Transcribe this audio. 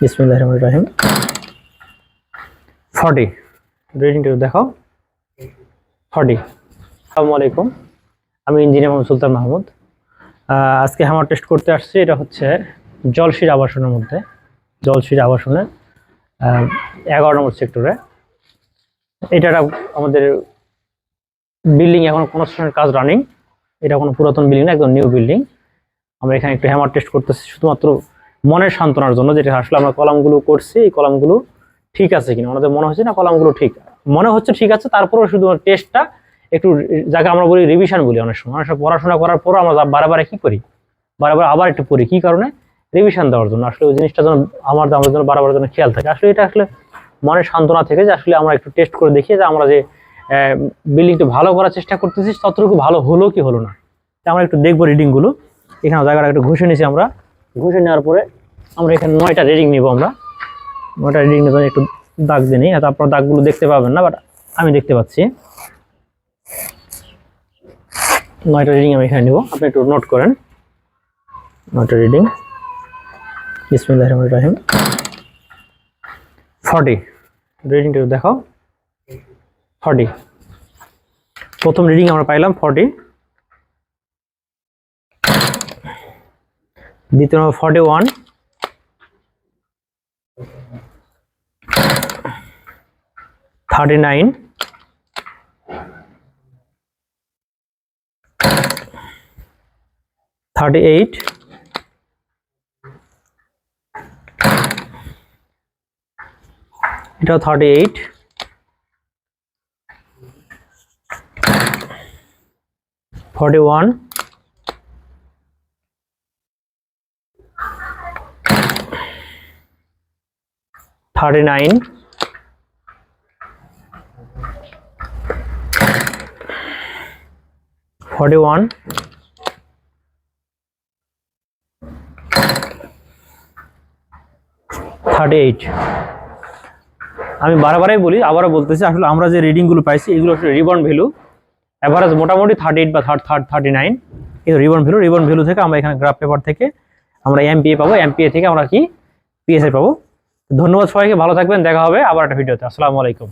বিসমিল্লাহির রহমানির রহিম। 40 রিডিংটা দেখাও। 40। আসসালামু আলাইকুম, আমি ইঞ্জিনিয়ার মোহাম্মদ সুলতান মাহমুদ। আজকে হ্যামার টেস্ট করতে আসছি। এটা হচ্ছে জলশির আবাসনের মধ্যে, জলশির আবাসনের 11 নম্বর সেক্টরে। এটা আমাদের বিল্ডিং, এখন কনস্ট্রাকশনের কাজ রানিং। এটা কোনো পুরাতন বিল্ডিং না, একদম নিউ বিল্ডিং। আমরা এখানে একটু হ্যামার টেস্ট করতেছি শুধুমাত্র মনের সান্ত্বনার জন্য, যেটা আসলে আমরা কলামগুলো করছি, এই কলামগুলো ঠিক আছে কিনা। আমাদের মনে হচ্ছে না কলামগুলো ঠিক মনে হচ্ছে ঠিক আছে, তারপরেও শুধু টেস্টটা একটু, যাকে আমরা বলি রিভিশন বলি। অনেক সময় পড়াশোনা করার পরও আমরা বারে কি করি, বারবার আবার একটু পড়ি। কি কারণে? রিভিশন দেওয়ার জন্য। আসলে ওই জিনিসটা যেন আমাদের জন্য বারবার যেন খেয়াল থাকে। আসলে এটা আসলে মনের সান্ত্বনা থেকে যে আসলে আমরা একটু টেস্ট করে দেখি যে আমরা যে বিল্ডিংটা ভালো করার চেষ্টা করতেছি ততটুকু ভালো হলো কি হলো না, আমরা একটু দেখবো রিডিংগুলো। এখানে জায়গাটা একটু ঘষে নিয়েছি আমরা। ঘষে নেওয়ার পরে আমরা এখানে 9টা রিডিং নিব। আমরা 9টা রিডিং নেব, একটু দাগ দিয়ে নিই। তারপর দাগগুলো দেখতে পাবেন না, বাট আমি দেখতে পাচ্ছি। 9টা রিডিং আমি এখানে নিব, আপনি একটু নোট করেন। 9টা রিডিং। বিসমিল্লাহির রহমানির রহিম। 40 রিডিংটা দেখাও। 40 প্রথম রিডিং আমরা পাইলাম 40। দ্বিতীয় নম্বর 41, 39, 38, 38, 41, 39, 41, 38। আমি বারবারই বলি, আবারও বলতেছি, আসলে আমরা যে রিডিংগুলো পাইছি এগুলো আসলে রিবন ভ্যালু। অ্যাভারেজ মোটামুটি 38 বা 39 কিন্তু রিবন ভ্যালু থেকে আমরা এখানে গ্রাফ পেপার থেকে আমরা এমপিএ পাবো, এমপিএ থেকে আমরা কি পিএসআই পাবো। ধন্যবাদ সবাইকে, ভালো থাকবেন, দেখা হবে আবার একটা ভিডিওতে। আসসালামু আলাইকুম।